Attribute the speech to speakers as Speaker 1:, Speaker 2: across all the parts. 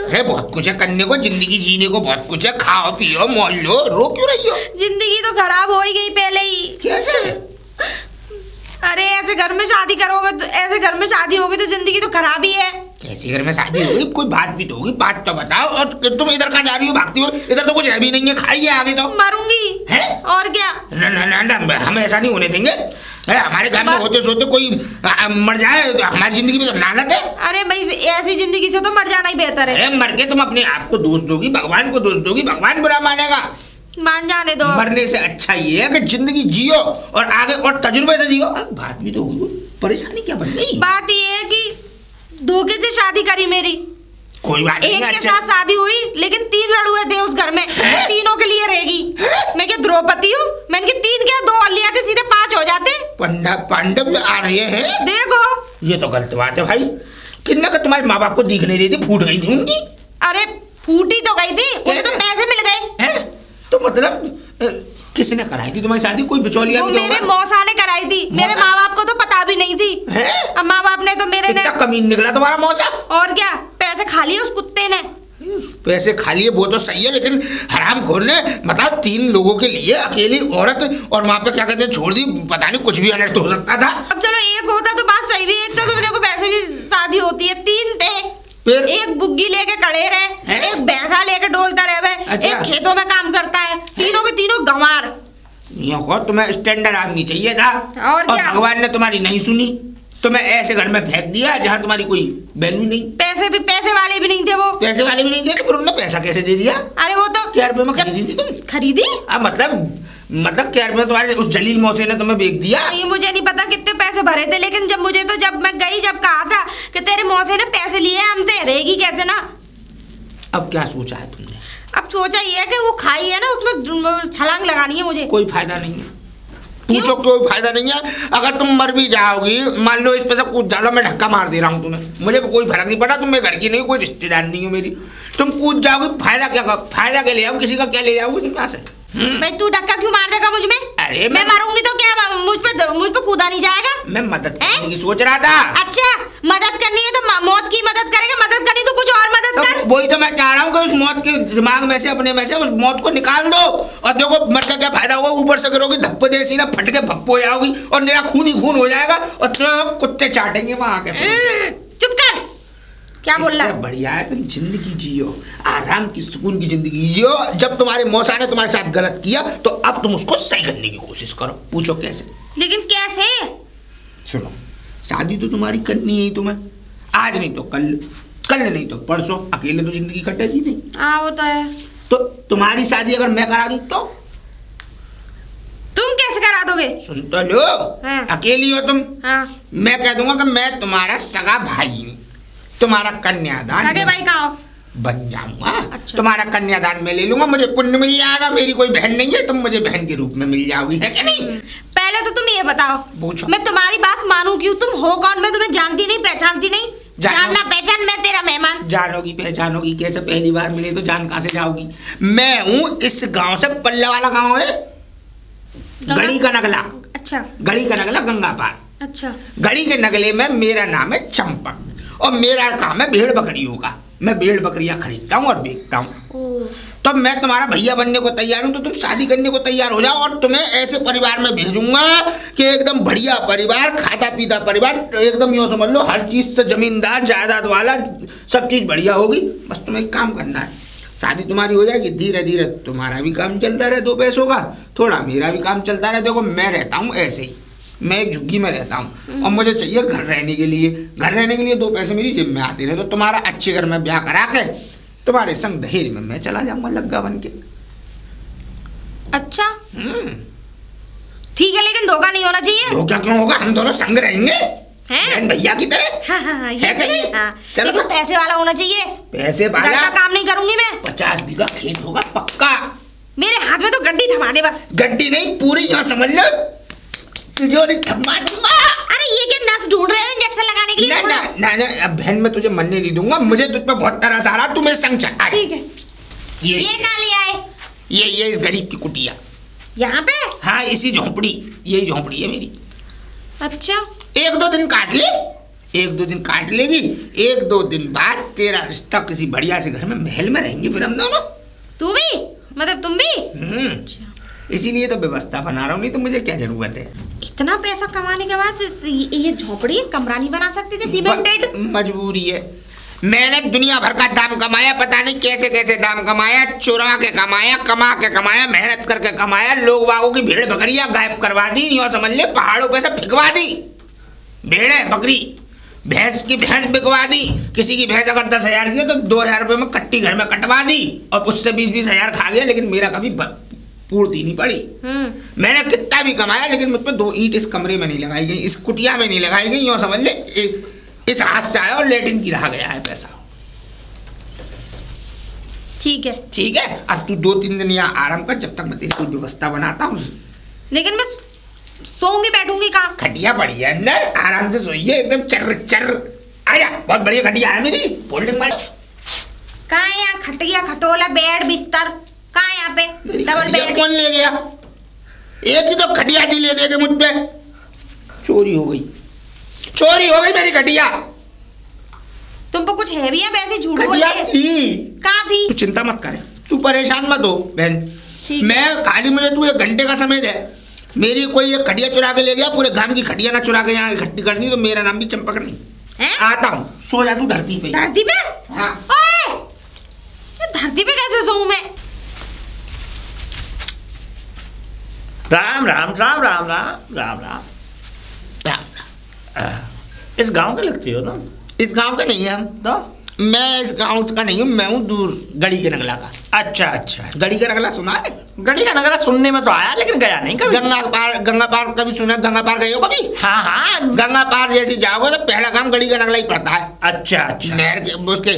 Speaker 1: अरे बहुत कुछ है करने को, जिंदगी जीने को बहुत कुछ है, खाओ पियो मौज लो, रो क्यों रही हो?
Speaker 2: जिंदगी तो खराब हो ही गई पहले ही।
Speaker 1: कैसे?
Speaker 2: अरे ऐसे घर में शादी करोगे तो, ऐसे घर में शादी होगी तो जिंदगी तो खराब ही है।
Speaker 1: कैसे घर में शादी होगी? कोई बात भी तो होगी, बात तो बताओ। और तुम इधर कहाँ जा रही हो, भागती हो? इधर तो कुछ है भी नहीं है, खाइए आगे तो।
Speaker 2: मरूंगी है और क्या?
Speaker 1: ना, हम ऐसा नहीं होने देंगे। हमारे घर में होते सोते कोई मर जाए तो हमारी जिंदगी में तो लानत है।
Speaker 2: अरे भाई ऐसी जिंदगी से तो मर जाना ही बेहतर है।
Speaker 1: अरे मर के तुम अपने आप को दोष दोगी, भगवान को दोष दोगी, भगवान बुरा मानेगा।
Speaker 2: मान जाने दो।
Speaker 1: मरने से अच्छा ये है कि जिंदगी जियो और आगे और तजुर्बे से जियो। बात भी तो हुई, परेशानी क्या बन गई?
Speaker 2: बात ये है कि धोखे से शादी करी मेरी।
Speaker 1: कोई बात नहीं,
Speaker 2: एक के साथ शादी हुई लेकिन 3 लड़ुए थे उस घर में, तीनों के लिए रहेगी। मैं क्या द्रौपदी हूँ? मैंने 3 क्या 2 और लिया थे, सीधे 5 हो जाते।
Speaker 1: पांडव आ रहे हैं,
Speaker 2: देखो।
Speaker 1: ये तो गलत बात है भाई। किन्ना का तुम्हारे माँ बाप को दिख नहीं रही थी, फूट गई थी उनकी।
Speaker 2: अरे फूटी तो गई थी, उन्हें तो पैसे मिल गए।
Speaker 1: तो मतलब किसने कराई थी तुम्हारी शादी? कोई बिचौलिया?
Speaker 2: वो मेरे मौसा ने कराई थी, मेरे माँ बाप को तो पता भी नहीं थी। अब माँ बाप ने तो मेरे
Speaker 1: इतना कमीन निकला तुम्हारा मौसा।
Speaker 2: और क्या, पैसे खा लिए उस कुत्ते ने।
Speaker 1: पैसे खा लिए वो तो सही है, लेकिन हरामखोर ने मतलब 3 लोगों के लिए अकेली औरत और वहाँ पे क्या कहते हैं छोड़ दी। पता नहीं कुछ भी अनर्थ हो सकता था।
Speaker 2: अब चलो एक होता तो बात सही भी, एक तो देखो पैसे भी शादी होती है। 3 थे, एक बुग्गी लेके खड़े रहे, एक भैंसा लेके डोलता रहे, एक खेतों में काम करता है। तीनों के तीनों गंवार।
Speaker 1: तुम्हें स्टैंडर्ड आदमी चाहिए था और भगवान ने तुम्हारी नहीं सुनी, तुम्हें ऐसे घर में फेंक दिया जहाँ तुम्हारी कोई वैल्यू नहीं।
Speaker 2: पैसे वाले भी नहीं थे वो।
Speaker 1: पैसे वाले भी नहीं थे तो फिर उन्होंने पैसा कैसे दे दिया?
Speaker 2: अरे वो तो
Speaker 1: क्या रुपए में खरीदी थी तुम?
Speaker 2: खरीदी?
Speaker 1: मतलब क्या रुपए तुम्हारे उस जलील मौसे ने तुम्हें बेच दिया?
Speaker 2: ये मुझे नहीं पता कितने पैसे भरे थे, लेकिन जब मैं गई, जब कहा था कि तेरे मौसे ने पैसे लिए हमसे, रहेगी कैसे ना।
Speaker 1: अब क्या सोचा है तुमने?
Speaker 2: अब सोचा ये है कि वो खाई है ना, उसमें छलांग लगानी है मुझे।
Speaker 1: कोई फायदा नहीं है, पूछो कोई फायदा नहीं है। अगर तुम मर भी जाओगी, मान लो इस पे से कूद जाओ, मैं धक्का मार दे रहा हूँ तुम्हें, मुझे कोई फर्क नहीं पड़ा। तुम मेरे घर की नहीं, कोई रिश्तेदार नहीं हो मेरी। तुम कूद जाओगी, फायदा क्या ले आओ? किसी का क्या ले जाओगी तुम यहाँ से?
Speaker 2: भाई तू धक्का क्यों मार देगा मुझ में?
Speaker 1: अरे
Speaker 2: मैं मारूंगी तो क्या मुझ पे कूदा नहीं जाएगा?
Speaker 1: मैं मदद करने की सोच रहा था।
Speaker 2: अच्छा, मदद करनी है तो मौत की मदद करेगा, मदद करनी तो कुछ और मदद कर।
Speaker 1: वही तो मैं चाह रहा हूँ कि उस मौत के दिमाग में से, अपने में से उस मौत को निकाल दो। और देखो मर का क्या फायदा होगा? ऊपर से करोगी धप्पे दे, सीना फट के भप्पो हो जाओगी और मेरा खून ही खून हो जाएगा और कुत्ते चाटेंगे वहां के।
Speaker 2: चुप कर, क्या बोल रहा है?
Speaker 1: बढ़िया है तुम जिंदगी जियो, आराम की सुकून की जिंदगी जियो। जब तुम्हारे मौसा ने तुम्हारे साथ गलत किया तो अब तुम उसको सही करने की कोशिश करो। पूछो कैसे?
Speaker 2: लेकिन कैसे?
Speaker 1: सुनो, शादी तो तुम्हारी करनी है तुम्हें, आज नहीं तो कल, कल नहीं तो परसों। अकेले तो जिंदगी कटेगी नहीं।
Speaker 2: हाँ वो तो है।
Speaker 1: तो तुम्हारी शादी अगर मैं करा दूं तो
Speaker 2: तुम कैसे करा दोगे?
Speaker 1: सुन तो लो।
Speaker 2: हाँ।
Speaker 1: अकेली हो तुम।
Speaker 2: हाँ।
Speaker 1: मैं कह दूंगा कि मैं तुम्हारा सगा भाई हूँ, तुम्हारा कन्यादान
Speaker 2: सगे भाई कहाँ हो?
Speaker 1: बन जाऊंगा।
Speaker 2: अच्छा।
Speaker 1: तुम्हारा कन्यादान में ले लूंगा, मुझे पुण्य मिल जाएगा। मेरी कोई बहन नहीं है, तुम मुझे बहन के रूप में मिल जाओगी, है क्या नहीं?
Speaker 2: पहले तो तुम ये बताओ,
Speaker 1: पूछो।
Speaker 2: मैं तुम्हारी बात मानूं क्यों? तुम हो कौन? मैं तुम्हें जानती नहीं, पहचानती नहीं। जानना पहचान, मैं तेरा मेहमान।
Speaker 1: जानोगी पहचानोगी कैसे? पहली बार मिले तो जान कहाँ से जाओगी? मैं हूँ इस गांव से, पल्ला वाला गांव है, गढ़ी का नगला।
Speaker 2: अच्छा।
Speaker 1: गढ़ी का नगला, गंगा पार।
Speaker 2: अच्छा।
Speaker 1: गढ़ी के नगले में मेरा नाम है चंपक और मेरा काम है भेड़ बकरियों का। मैं भेड़ बकरियां खरीदता हूँ और बेचता हूँ। तो मैं तुम्हारा भैया बनने को तैयार हूँ, तो तुम शादी करने को तैयार हो जाओ और तुम्हें ऐसे परिवार में भेजूंगा कि एकदम बढ़िया परिवार, खाता पीता परिवार, एकदम यूँ समझ लो हर चीज से जमींदार जायदाद वाला, सब चीज बढ़िया होगी। बस तुम्हें एक काम करना है, शादी तुम्हारी हो जाएगी, धीरे धीरे तुम्हारा भी काम चलता रहे 2 पैसों का, थोड़ा मेरा भी काम चलता रहे। देखो मैं रहता हूँ ऐसे ही, मैं एक झुग्गी में रहता हूँ और मुझे चाहिए घर रहने के लिए। घर रहने के लिए 2 पैसे मेरी जेब में आते रहे, तो तुम्हारा अच्छे घर में ब्याह करा के तुम्हारे संग दहेज में मैं चला जाऊंगा लग्गा बन के।
Speaker 2: अच्छा ठीक है, लेकिन धोखा नहीं होना चाहिए।
Speaker 1: धोखा क्यों होगा? हम दोनों संग रहेंगे
Speaker 2: हैं
Speaker 1: भैया की तरह।
Speaker 2: हाँ,
Speaker 1: है कि नहीं?
Speaker 2: चलो तो पैसे वाला होना चाहिए।
Speaker 1: पैसे वाला?
Speaker 2: घर का काम नहीं करूंगी मैं।
Speaker 1: 50 बीघा खेत होगा पक्का।
Speaker 2: मेरे हाथ में तो गड्डी थमा दे बस।
Speaker 1: गड्डी नहीं, पूरी यहाँ समझ लो, तिजोरी थमा दूंगा।
Speaker 2: अरे ये क्या नस ढूंढ रहे हो इंजेक्शन लगाने के लिए?
Speaker 1: ना, अब बहन मैं तुझे मरने नहीं दूंगा, मुझे तुझ पे बहुत तरस आ रहा, तू मेरे संग चल।
Speaker 2: ठीक है। ये कहाँ ले आए?
Speaker 1: ये इस गरीब की कुटिया
Speaker 2: यहाँ पे।
Speaker 1: हाँ, इसी झोंपड़ी, यही झोंपड़ी है मेरी।
Speaker 2: अच्छा,
Speaker 1: 1-2 दिन काट ले, 1-2 दिन काट लेगी, 1-2 दिन बाद तेरा रिश्ता किसी बढ़िया से घर में महल में रहेंगे फिर हम दोनों।
Speaker 2: तू भी, मतलब तुम भी?
Speaker 1: इसीलिए तो व्यवस्था बना रहा हूँ, नहीं तो मुझे क्या जरूरत है।
Speaker 2: इतना पैसा कमाने के बाद ये झोपड़ी कमरा नहीं बना सकते थे सीमेंटेड?
Speaker 1: मजबूरी है। मैंने दुनिया भर का दाम कमाया, पता नहीं कैसे कैसे दाम कमाया, चुरा के कमाया, कमा के कमाया, मेहनत करके कमाया, लोग बागों की भेड़ बकरियां गायब करवा दी, यूं समझ ले पहाड़ों पे से फिकवा दी। भेड़ बकरी भैंस की भैंस बिकवा दी, किसी की भैंस अगर 10,000 की है तो 2,000 रुपये में कट्टी घर में कटवा दी और उससे 20-20 हजार खा गया, लेकिन मेरा कभी पूर्ति नहीं पड़ी। मैंने कितना भी कमाया लेकिन मुझ पर 2 ईंट इस कमरे में नहीं लगाई गई, इस कुटिया में नहीं लगाई गई, यूं समझ ले इस हाथ से आया और लेटिन की रहा गया है पैसा।
Speaker 2: ठीक है
Speaker 1: ठीक है, अब तू 2-3 दिन यहाँ आराम कर, जब तक मैं तेरी कोई व्यवस्था बनाता हूँ।
Speaker 2: लेकिन मैं सोऊंगी बैठूंगी कहाँ?
Speaker 1: खटिया पड़ी है अंदर, आराम से सोइए एकदम चर चर। आजा, बहुत बढ़िया खटिया है मेरी, फोल्डिंग वाली।
Speaker 2: कहाँ है यहाँ खटिया खटोला बेड बिस्तर? कहाँ है यहाँ पे डबल बेड?
Speaker 1: कौन ले गया? एक ही तो खटिया थी ले दे के मुझ पे। चोरी हो गई, चोरी हो गई मेरी खटिया।
Speaker 2: तुम पे कुछ है भी है? वैसे झूठ बोल
Speaker 1: रहे थी।
Speaker 2: कहाँ थी?
Speaker 1: तू चिंता मत करे, तू परेशान मत हो बहन। मैं खाली मुझे तू 1 घंटे का समय दे, मेरी कोई एक खटिया चुरा के ले गया, पूरे गांव की खटिया ना चुरा के यहाँ इकट्ठी करनी, तो मेरा नाम भी चंपक नहीं है? आता हूँ, सो जा तू धरती पे।
Speaker 2: धरती पे?
Speaker 1: हाँ।
Speaker 2: धरती पे कैसे सोऊं मैं?
Speaker 3: राम राम राम राम राम राम राम राम। इस गांव के लगती हो तुम?
Speaker 1: इस गांव के नहीं है हम
Speaker 3: तो।
Speaker 1: मैं इस गांव का नहीं हूँ, मैं हूँ दूर गढ़ी के नगला का।
Speaker 3: अच्छा अच्छा,
Speaker 1: गढ़ी का नगला सुना है?
Speaker 3: गढ़ी का नगला सुनने में तो आया लेकिन गया नहीं कभी।
Speaker 1: गंगा पार कभी सुना? गंगा पार गए हो कभी?
Speaker 3: हाँ हाँ,
Speaker 1: गंगा पार जैसे जाओगे तो पहला काम गढ़ी का नगला ही पड़ता है।
Speaker 3: अच्छा अच्छा,
Speaker 1: नहर के उसके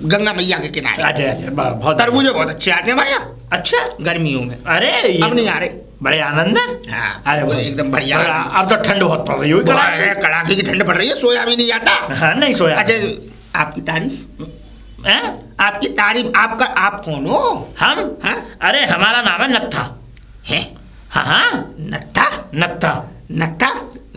Speaker 1: गंगा मैया के किनारे।
Speaker 3: अच्छा अच्छा, बहुत
Speaker 1: तरबूजे बहुत अच्छे आते हैं भैया।
Speaker 3: अच्छा,
Speaker 1: गर्मियों में।
Speaker 3: अरे
Speaker 1: अब नहीं आ रहे,
Speaker 3: बड़े आनंद है।
Speaker 1: हाँ,
Speaker 3: अरे
Speaker 1: एकदम बढ़िया।
Speaker 3: अब तो ठंड बहुत पड़ रही है,
Speaker 1: कड़ाके की ठंड पड़ रही है, सोया भी नहीं जाता।
Speaker 3: हाँ, नहीं सोया।
Speaker 1: अच्छा, आपकी तारीफ आपकी तारीफ। आपका आप कौन हो?
Speaker 3: हम?
Speaker 1: हाँ?
Speaker 3: अरे हमारा नाम है नत्था।
Speaker 1: है?
Speaker 3: हाँ हाँ,
Speaker 1: नत्था।
Speaker 3: नत्था
Speaker 1: नत्था?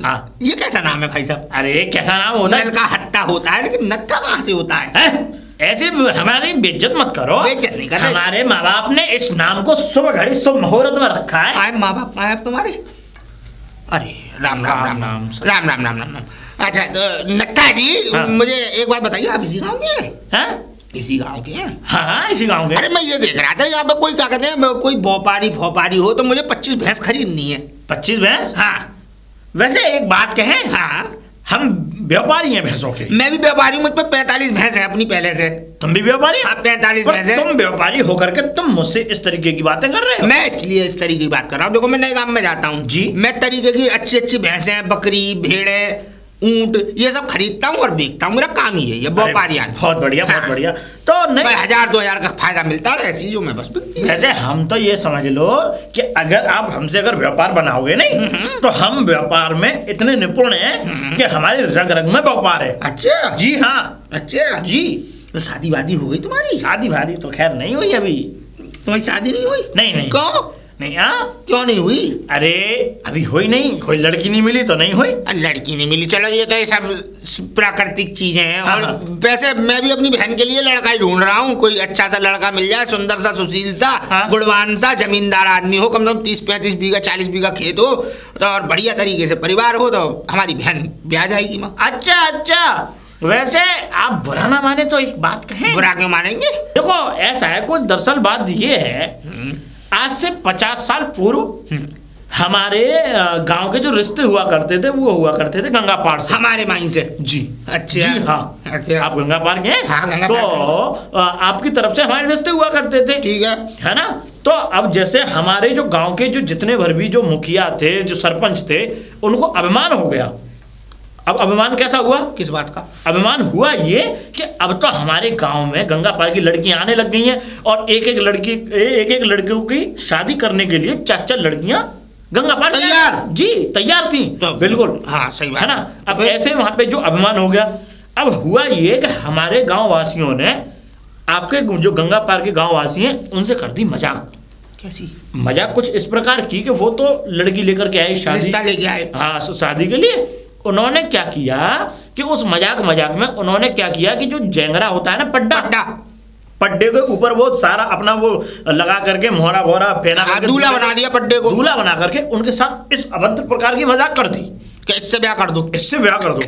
Speaker 3: हाँ।
Speaker 1: ये कैसा नाम है भाई साहब?
Speaker 3: अरे कैसा नाम होता है?
Speaker 1: नल का हत्ता होता है, लेकिन नत्था कहाँ से होता है?
Speaker 3: ऐसे हमारी बेइज्जत मत करो।
Speaker 1: बेइज्जत नहीं कर रहे।
Speaker 3: हमारे माँ बाप ने इस नाम को शुभ घड़ी शुभ मुहूर्त में रखा है।
Speaker 1: आए माँ बाप कहाँ है तुम्हारे? अरे राम राम राम राम राम राम राम राम। अच्छा तो नत्था जी, मुझे एक बात बताइए, आप इसी गाँव के हैं? इसी गांव के हैं?
Speaker 3: हाँ, इसी गांव के।
Speaker 1: अरे मैं ये देख रहा था यहाँ पे कोई क्या कहते हैं, कोई व्यापारी हो तो मुझे 25 भैंस खरीदनी है।
Speaker 3: 25 भैंस?
Speaker 1: हाँ।
Speaker 3: वैसे एक बात कहें?
Speaker 1: हाँ।
Speaker 3: हम व्यापारी हैं भैंसों के।
Speaker 1: मैं भी व्यापारी हूँ, मुझ पर 45 भैंस है अपनी पहले से।
Speaker 3: तुम भी व्यापारी?
Speaker 1: हाँ, 45 भैंस है।
Speaker 3: तुम व्यापारी होकर के तुम मुझसे इस तरीके की बातें कर रहे हो?
Speaker 1: मैं इसलिए इस तरीके की बात कर रहा हूँ, देखो मैं नए गांव में जाता हूँ
Speaker 3: जी, मैं
Speaker 1: तरीके की अच्छी भैंसे, बकरी, भेड़े, ऊंट, ये सब खरीदता हूँ और बेचता हूँ, मेरा काम ही है ये व्यापारी।
Speaker 3: बहुत बढ़िया, बहुत बढ़िया। तो नहीं
Speaker 1: 1000-2000 का फायदा मिलता है ऐसी जो मैं बस।
Speaker 3: वैसे हम तो ये समझ लो कि अगर आप हमसे अगर व्यापार बनाओगे नहीं तो हम व्यापार में इतने निपुण हैं कि हमारी रग रग में व्यापार है।
Speaker 1: अच्छा
Speaker 3: जी हाँ।
Speaker 1: अच्छा
Speaker 3: जी।
Speaker 1: तो शादी वादी हो गई तुम्हारी?
Speaker 3: शादी वादी तो खैर नहीं हुई अभी।
Speaker 1: तुम्हारी शादी नहीं हुई?
Speaker 3: नहीं नहीं।
Speaker 1: क्यों
Speaker 3: नहीं?
Speaker 1: क्यों नहीं हुई?
Speaker 3: अरे अभी हुई नहीं, कोई लड़की नहीं मिली तो नहीं हुई।
Speaker 1: लड़की नहीं मिली, चलो ये तो ये सब प्राकृतिक चीजें हैं। और वैसे मैं भी अपनी बहन के लिए लड़का ही ढूंढ रहा हूँ, कोई अच्छा सा लड़का मिल जाए, सुंदर सा, सुशील सा, गुणवान सा, जमींदार आदमी हो, कम से कम 30-35 बीघा 40 बीघा खेत हो तो, और बढ़िया तरीके से परिवार हो, तो हमारी बहन ब्याह जाएगी माँ।
Speaker 3: अच्छा अच्छा, वैसे आप बुरा ना माने तो एक बात कहें।
Speaker 1: बुरा क्यों मानेंगे?
Speaker 3: देखो ऐसा है, कुछ दरअसल बात ये है, आज से 50 साल पूर्व हमारे गांव के जो रिश्ते हुआ करते थे वो हुआ करते थे गंगा पार से।
Speaker 1: हमारे माई से?
Speaker 3: जी।
Speaker 1: अच्छा।
Speaker 3: जी हाँ। अच्छा। आप गंगा पार के?
Speaker 1: हाँ, गंगा
Speaker 3: तो
Speaker 1: पार।
Speaker 3: आपकी तरफ से हमारे रिश्ते हुआ करते थे।
Speaker 1: ठीक
Speaker 3: है ना? तो अब जैसे हमारे जो गांव के जो जितने भर भी जो मुखिया थे, जो सरपंच थे, उनको अभिमान हो गया। अब अभिमान कैसा हुआ?
Speaker 1: किस बात का
Speaker 3: अभिमान हुआ? ये कि अब तो हमारे गांव में गंगा पार की लड़कियां आने लग गई हैं और एक एक लड़कियों की शादी करने के लिए 4-4 लड़कियां गंगा पार
Speaker 1: तैयार।
Speaker 3: जी तैयार थी तो बिल्कुल।
Speaker 1: हाँ सही बात
Speaker 3: है ना? अब ऐसे वहां पे जो अभिमान हो गया, अब हुआ ये कि हमारे गांव वासियों ने आपके जो गंगा पार के गांव वासी हैं उनसे कर दी मजाक।
Speaker 1: कैसी
Speaker 3: मजाक? कुछ इस प्रकार की कि वो तो लड़की लेकर के आए, शादी
Speaker 1: लेके आए।
Speaker 3: हाँ, शादी के लिए। उन्होंने क्या किया कि उस मजाक में उन्होंने क्या किया कि जो जेंगरा होता है ना, पड्डे के ऊपर वो सारा अपना वो लगा करके मोहरा वोहरा पहना करके
Speaker 1: दूल्हा बना दिया, पड्डे को
Speaker 3: दूल्हा बना करके उनके साथ इस अभद्र प्रकार की मजाक कर दी
Speaker 1: कि इससे ब्याह कर दो,
Speaker 3: इससे ब्याह कर दो।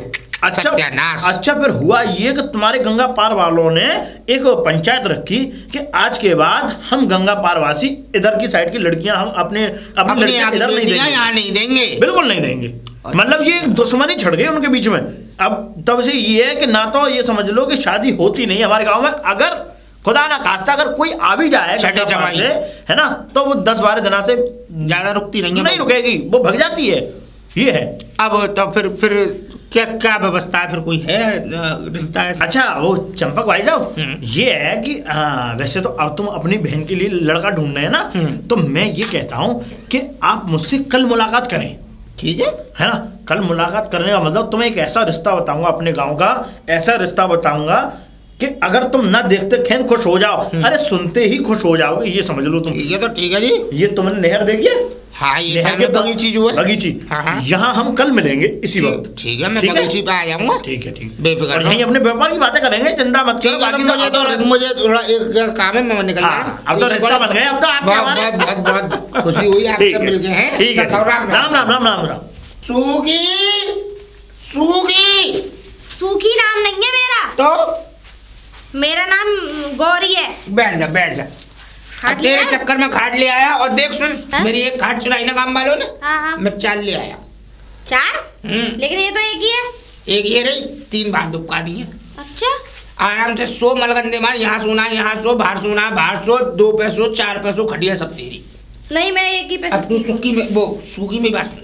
Speaker 3: अच्छा फिर हुआ ये कि तुम्हारे गंगा पार वालों ने एक पंचायत रखी कि आज के बाद हम गंगा पार वासी इधर की साइड की लड़कियां हम अपनी लड़कियां इधर नहीं देंगे,
Speaker 1: यहाँ नहीं देंगे,
Speaker 3: बिल्कुल नहीं देंगे। मतलब ये एक दुश्मनी छिड़ गई उनके बीच में। अब तब से ये है कि ना तो ये समझ लो कि शादी होती नहीं हमारे गाँव में, अगर खुदा ना खास्ता अगर कोई आ भी जाए से है ना तो वो 10-12 दिनों से
Speaker 1: ज्यादा रुकती नहीं
Speaker 3: रुकेगी, वो भग जाती है। ये है।
Speaker 1: अब तो फिर क्या व्यवस्था है, फिर कोई है रिश्ता है?
Speaker 3: अच्छा वो चंपक भाई साहब, ये है कि वैसे तो अब तुम अपनी बहन के लिए लड़का ढूंढ रहे हैं ना, तो मैं ये कहता हूँ कि आप मुझसे कल मुलाकात करें,
Speaker 1: ठीक है
Speaker 3: ना? कल मुलाकात करने का मतलब तुम्हें एक ऐसा रिश्ता बताऊंगा अपने गांव का, ऐसा रिश्ता बताऊंगा कि अगर तुम ना देखते खैन खुश हो जाओ, अरे सुनते ही खुश हो जाओगे, ये समझ लो तुम।
Speaker 1: ये तो ठीक है जी।
Speaker 3: ये तुमने नहर देखी है?
Speaker 1: हाँ, ये बगीची जो है,
Speaker 3: बगीची। हाँ। यहाँ हम कल मिलेंगे इसी वक्त।
Speaker 1: ठीक है, मैं बगीची पे आ जाऊंगा।
Speaker 3: ठीक है, ठीक है,
Speaker 1: बेफिक्र।
Speaker 3: यहीं अपने व्यापार की बातें करेंगे, चिंता मत करो।
Speaker 1: मुझे थोड़ा एक काम है, मैं निकल रहा हूँ।
Speaker 3: अब तो रिश्ता बन गए, अब तो आप
Speaker 1: बहुत खुशी हुई आपसे मिल गए हैं।
Speaker 3: ठीक है, राम राम राम राम राम।
Speaker 1: सूखी सूखी
Speaker 2: सूखी नाम नहीं है मेरा,
Speaker 1: तो
Speaker 2: मेरा नाम गौरी है।
Speaker 1: बैठ जा। तेरे चक्कर में खाट ले आया, और देख सुन, मेरी एक खाट चुराई ना काम वालों ने।
Speaker 2: हाँ।
Speaker 1: मैं 4 ले आया।
Speaker 2: 4? लेकिन ये तो एक ही है।
Speaker 1: एक ये रही, 3 बार दुबका दी है।
Speaker 2: अच्छा,
Speaker 1: आराम से 100 मलगंदे मार, यहाँ सोना यहाँ 100, बाहर सोना बाहर 100, 2 पैसों 4 पैसों खटिया सब तेरी।
Speaker 2: नहीं, मैं एक ही पैसे।
Speaker 1: अब तू सूखी में सूखी में बात सुन।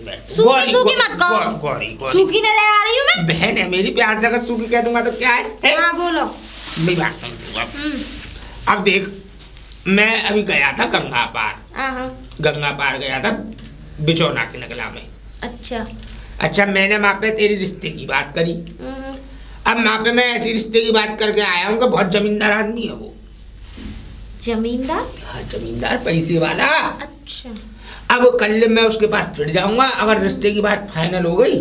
Speaker 2: सूखी मत कहो,
Speaker 1: गौरी
Speaker 2: सूखी नजर आ रही हूँ मैं।
Speaker 1: बहन है मेरी, प्यार से अगर सूखी कह दूंगा तो क्या है?
Speaker 2: हाँ बोलो।
Speaker 1: मेरी बात सुन दूंगा। अब देख, मैं अभी गया था गंगा पार गया था बिचौना के नगला में। अच्छा, मैंने वहाँ पे तेरी रिश्ते की बात करी। अब वहाँ पे मैं ऐसी रिश्ते की बात करके आया हूँ कि बहुत जमींदार आदमी है वो।
Speaker 2: जमींदार?
Speaker 1: हाँ, जमींदार, पैसे वाला।
Speaker 2: अच्छा।
Speaker 1: अब कल मैं उसके पास फिर जाऊंगा, अगर रिश्ते की बात फाइनल हो गई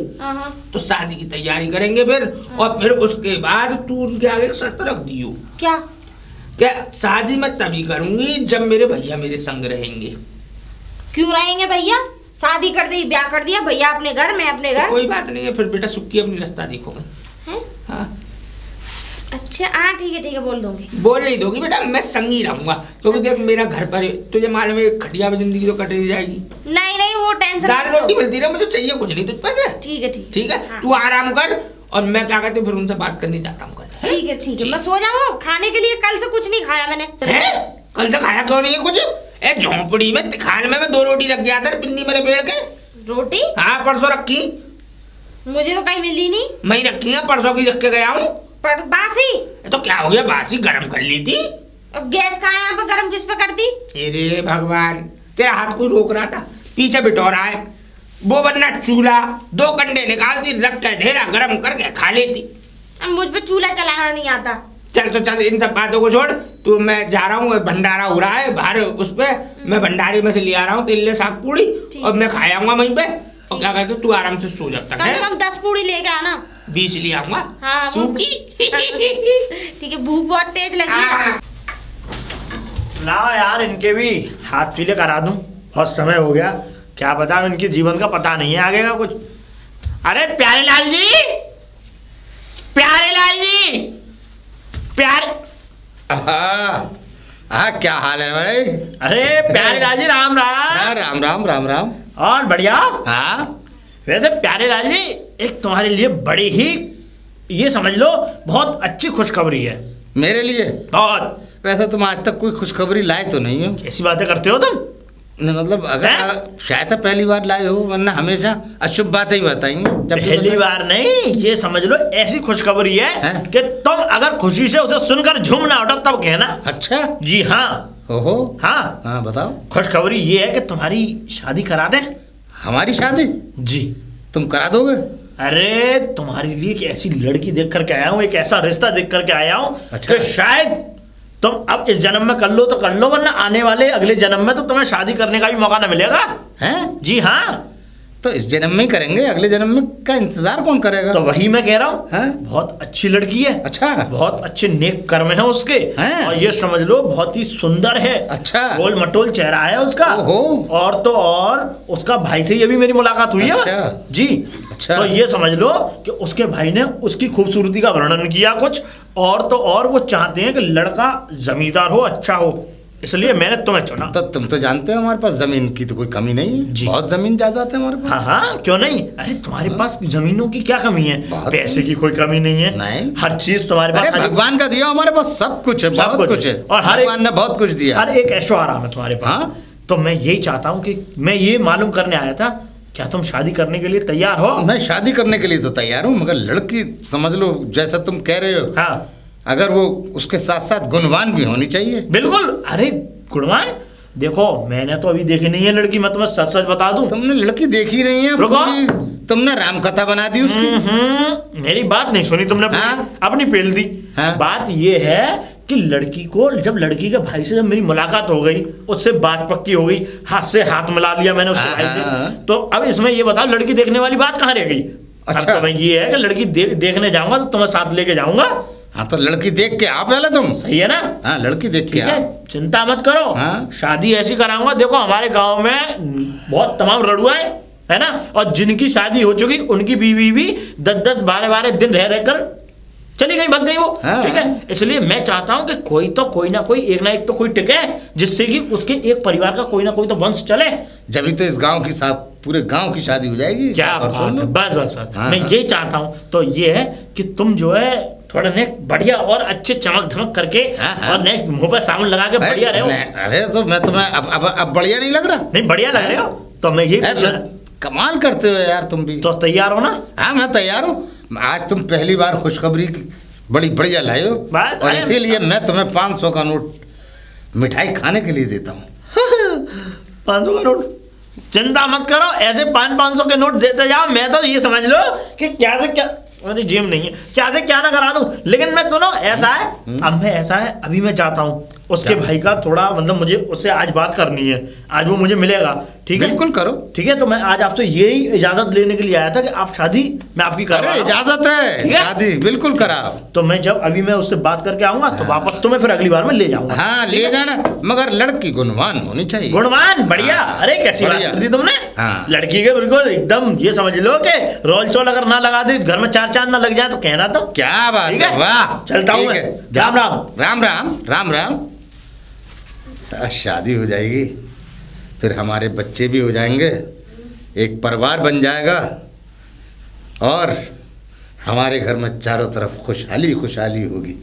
Speaker 1: तो शादी की तैयारी करेंगे फिर। और फिर उसके बाद तू उनके आगे शर्त रख दियो। क्या शादी मैं तभी करूंगी जब मेरे भैया मेरे संग रहेंगे।
Speaker 2: क्यों रहेंगे भैया? शादी कर दी, ब्याह कर दिया, भैया अपने घर, मैं अपने घर।
Speaker 1: कोई बात नहीं है, फिर बेटा सुखी अपनी रास्ता देखोगे। हाँ।
Speaker 2: अच्छा, हाँ ठीक है, बोल दूंगी।
Speaker 1: बोल नहीं दोगी बेटा, मैं संग ही रहूंगा, क्योंकि देख मेरा घर पर तुझे मालूम है खटिया में जिंदगी तो कट जाएगी।
Speaker 2: नहीं, वो टेंशन।
Speaker 1: दाल रोटी मिलती रहे, मुझे चाहिए कुछ नहीं तुझ पे से। ठीक है। हाँ। तू आराम कर, और मैं क्या कहती हूँ फिर उनसे बात करने जाता हूँ कल।
Speaker 2: ठीक है, मैं सो जाऊँ। खाने के लिए कल से कुछ नहीं खाया मैंने।
Speaker 1: कल से खाया क्यों नहीं है कुछ? झोंपड़ी में खाने में मैं 2 रोटी रख गया था पिन्नी में लपेट के।
Speaker 2: रोटी?
Speaker 1: हाँ, परसों रखी।
Speaker 2: मुझे तो कहीं मिली नहीं।
Speaker 1: मैं रखी है, परसों की रख के गया हूँ।
Speaker 2: बासी?
Speaker 1: तो क्या हो गया, बासी गरम कर ली थी।
Speaker 2: अब गैस कहाँ है यहाँ पे, गरम किस पे करती?
Speaker 1: अरे भगवान, तेरा हाथ कोई रोक रहा था, पीछे बिटोरा है वो, वरना चूल्हा 2 कंडे निकालती, रख के ढेरा गरम करके खा लेती।
Speaker 2: मुझ पे चूल्हा चलाना नहीं आता।
Speaker 1: चल इन सब बातों को छोड़, तू मैं जा रहा हूँ, भंडारा हो रहा है बाहर, उस पे मैं भंडारे में से ले आ रहा हूँ तिल्ले साग पूड़ी, और मैं खा आऊंगा वहीं पे। और क्या कहते तू आराम से सो जब तक है।
Speaker 2: 10 पूड़ी लेके आना।
Speaker 1: 20 ले आऊंगा।
Speaker 2: हाँ,
Speaker 1: सूखी।
Speaker 2: ठीक है, भूख बहुत तेज लगी है।
Speaker 3: ना यार, इनके भी हाथ पीले करा दूं, बहुत समय हो गया, क्या पता इनके जीवन का पता नहीं है आगे का कुछ। अरे प्यारे लाल जी,
Speaker 4: क्या हाल है भाई?
Speaker 3: अरे प्यारे लाल जी, राम राम।
Speaker 4: राम।
Speaker 3: और बढ़िया?
Speaker 4: हाँ।
Speaker 3: वैसे प्यारे लाल जी, एक तुम्हारे लिए बड़ी ही, ये समझ लो बहुत अच्छी खुशखबरी है।
Speaker 4: मेरे लिए?
Speaker 3: बहुत।
Speaker 4: वैसे तुम आज तक कोई खुशखबरी लाए तो नहीं हो।
Speaker 3: ऐसी बातें करते हो तुम?
Speaker 4: नहीं, मतलब अगर शायद पहली बार लाए हो, वरना हमेशा अशुभ बातें ही बताएंगे।
Speaker 3: पहली बार नहीं, ये समझ लो ऐसी खुशखबरी है कि तुम अगर खुशी से उसे सुनकर झूम ना उठो तब कहना।
Speaker 4: अच्छा
Speaker 3: जी हाँ।
Speaker 4: ओहो।
Speaker 3: हाँ
Speaker 4: बताओ।
Speaker 3: खुशखबरी ये है कि तुम्हारी शादी करा दें।
Speaker 4: हमारी शादी?
Speaker 3: जी।
Speaker 4: तुम करा दोगे?
Speaker 3: अरे तुम्हारे लिए एक ऐसी लड़की देख करके आया हूँ, एक ऐसा रिश्ता देख करके आया हूँ।
Speaker 4: अच्छा।
Speaker 3: कि शायद तुम अब इस जन्म में कर लो तो कर लो, वरना आने वाले अगले जन्म में तो तुम्हें शादी करने का भी मौका ना मिलेगा।
Speaker 4: हैं?
Speaker 3: जी हाँ।
Speaker 4: तो इस जन्म में ही करेंगे, अगले जन्म में का इंतजार कौन करेगा?
Speaker 3: तो वही मैं कह रहा हूँ, बहुत अच्छी लड़की है।
Speaker 4: अच्छा,
Speaker 3: बहुत अच्छे नेक कर्म है उसके, और ये समझ लो बहुत ही सुंदर है।
Speaker 4: अच्छा,
Speaker 3: गोल मटोल चेहरा है उसका। और तो और उसका भाई से ये भी मेरी मुलाकात हुई है जी। अच्छा, तो ये समझ लो कि उसके भाई ने उसकी खूबसूरती का वर्णन किया कुछ, और तो और वो चाहते हैं कि लड़का जमींदार हो, अच्छा हो, इसलिए मैंने तुम्हें चुना।
Speaker 4: तो तुम तो जानते हो हमारे पास जमीन की तो कोई कमी नहीं है, बहुत जमीन जायदाद है हमारे पास।
Speaker 3: हाँ हाँ, क्यों नहीं। अरे तुम्हारे पास जमीनों की क्या कमी है? पैसे की कोई कमी नहीं है।
Speaker 4: नहीं,
Speaker 3: हर चीज तुम्हारे पास,
Speaker 4: भगवान का दिया हमारे पास सब कुछ है, बहुत कुछ है, और भगवान ने बहुत कुछ दिया,
Speaker 3: हर एक ऐशो आराम है तुम्हारे पास। तो मैं यही चाहता हूँ कि मैं ये मालूम करने आया था, क्या तुम शादी करने के लिए तैयार हो?
Speaker 4: मैं शादी करने के लिए तो तैयार हूँ, मगर लड़की समझ लो जैसा तुम कह रहे हो,
Speaker 3: हाँ,
Speaker 4: अगर वो उसके साथ साथ गुणवान भी होनी चाहिए।
Speaker 3: बिल्कुल। अरे गुणवान, देखो मैंने तो अभी देखी नहीं है लड़की, मैं तुम्हें सच सच बता दूं।
Speaker 4: तुमने लड़की देखी नहीं है? तुमने राम कथा बना दी उसकी।
Speaker 3: मेरी बात नहीं सुनी तुमने, अपनी पेल दी। बात ये है कि लड़की को, जब लड़की के भाई से जब मेरी मुलाकात हो गई, उससे बात पक्की हो गई, हाथ से हाथ मिला लिया मैंने उसके भाई से, तो अब इसमें ये बताओ लड़की देखने वाली बात कहाँ रह गई? अच्छा, तो मैं ये है कि लड़की देखने जाऊंगा तो तुम्हें साथ लेके जाऊंगा।
Speaker 4: हाँ, तो लड़की देख के आओ पहले तुम।
Speaker 3: सही है ना?
Speaker 4: हाँ, लड़की देख के आओ,
Speaker 3: चिंता मत करो। शादी ऐसी कराऊंगा, देखो हमारे गांव में बहुत तमाम रड़ुआ है ना, और जिनकी शादी हो चुकी उनकी बीवी भी 10-10, 12-12 दिन रह रहकर चली गई, भाग गई वो। ठीक है, इसलिए मैं चाहता हूं कि कोई ना कोई एक ना एक तो कोई टिके, जिससे कि उसके एक परिवार का कोई ना कोई तो वंश चले।
Speaker 4: जब ही तो इस गांव की पूरे गांव की शादी हो जाएगी।
Speaker 3: क्या बात है, बस बस बस। मैं यही चाहता हूं। तो ये है कि तुम जो है थोड़ा ने बढ़िया और अच्छे चमक धमक करके, और ने मुंह पर साबुन लगा के बढ़िया रहो।
Speaker 4: अरे तो मैं तुम्हें अब बढ़िया नहीं लग रहा?
Speaker 3: नहीं, बढ़िया लग रहे हो। तो मैं ये
Speaker 4: कमाल करते हो यार तुम भी।
Speaker 3: तो तैयार हो ना?
Speaker 4: हाँ, मैं तैयार हूँ। आज तुम पहली बार खुशखबरी बड़ी बढ़िया लाए हो, और इसीलिए मैं तुम्हें 500 का नोट मिठाई खाने के लिए देता हूँ।
Speaker 3: 500 का नोट? चिंता मत करो, ऐसे 500 के नोट देते जाओ। मैं तो ये समझ लो कि क्या से क्या, अरे जेब नहीं है, क्या से क्या ना करा दूं। लेकिन मैं सुनो, ऐसा है, अब मैं ऐसा है, अभी मैं चाहता हूँ उसके भाई का थोड़ा, मतलब मुझे उससे आज बात करनी है, आज वो मुझे मिलेगा। ठीक है,
Speaker 4: बिल्कुल करो।
Speaker 3: ठीक है, तो मैं आज आपसे यही इजाजत लेने के लिए आया था कि आप शादी मैं आपकी कर रहा हूं।
Speaker 4: इजाजत है, शादी बिल्कुल कराओ।
Speaker 3: तो मैं जब अभी मैं उससे बात करके आऊंगा तो वापस तो मैं फिर अगली बार में ले जाऊंगा।
Speaker 4: हाँ, ले जाना, मगर लड़की गुणवान होनी चाहिए।
Speaker 3: गुणवान, बढ़िया। अरे कैसी बात कर दी तुमने। लड़की के बिल्कुल एकदम ये समझ लो कि रोल चोल अगर ना लगा दे, घर में 4 चांद ना लग जाए तो कहना तो
Speaker 4: क्या बात है। वाह,
Speaker 3: चलता हूँ मैं। राम राम।
Speaker 4: राम राम। राम राम। शादी हो जाएगी, फिर हमारे बच्चे भी हो जाएंगे, एक परिवार बन जाएगा, और हमारे घर में चारों तरफ खुशहाली खुशहाली होगी,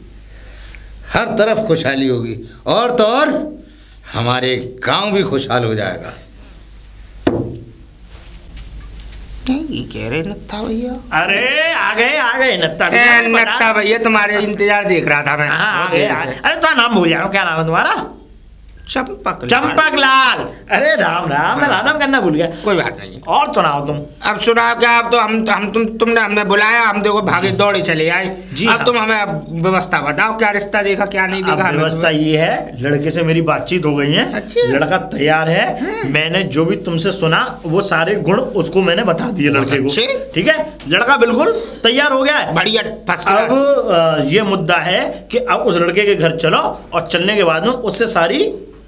Speaker 4: हर तरफ खुशहाली होगी, और तो और हमारे गांव भी खुशहाल हो जाएगा।
Speaker 1: ये कह रहे नत्था भैया?
Speaker 3: अरे आ गए
Speaker 1: नत्था भैया, तुम्हारे इंतजार देख रहा था मैं।
Speaker 3: अरे तुम्हारा नाम भूल जाओ, क्या नाम है तुम्हारा?
Speaker 1: चंपक
Speaker 3: लाल। अरे राम राम, मैं राम करना भूल गया।
Speaker 1: कोई बात नहीं।
Speaker 3: और सुनाओ तुम।
Speaker 1: अब सुनाओ क्या? अब तो तुमने हमें बुलाया, हम देखो भागे दौड़े चले आए जी। अब तुम हमें व्यवस्था बताओ, क्या रिश्ता देखा क्या नहीं देखा?
Speaker 3: व्यवस्था ये है, लड़के से मेरी बातचीत हो गई है। अच्छा। लड़का तैयार है। मैंने जो भी तुमसे सुना वो सारे गुण उसको मैंने बता दिए लड़के को। ठीक है, लड़का बिल्कुल तैयार हो गया है, बढ़िया। अब ये मुद्दा है कि अब उस लड़के के घर चलो, और चलने के बाद में उससे सारी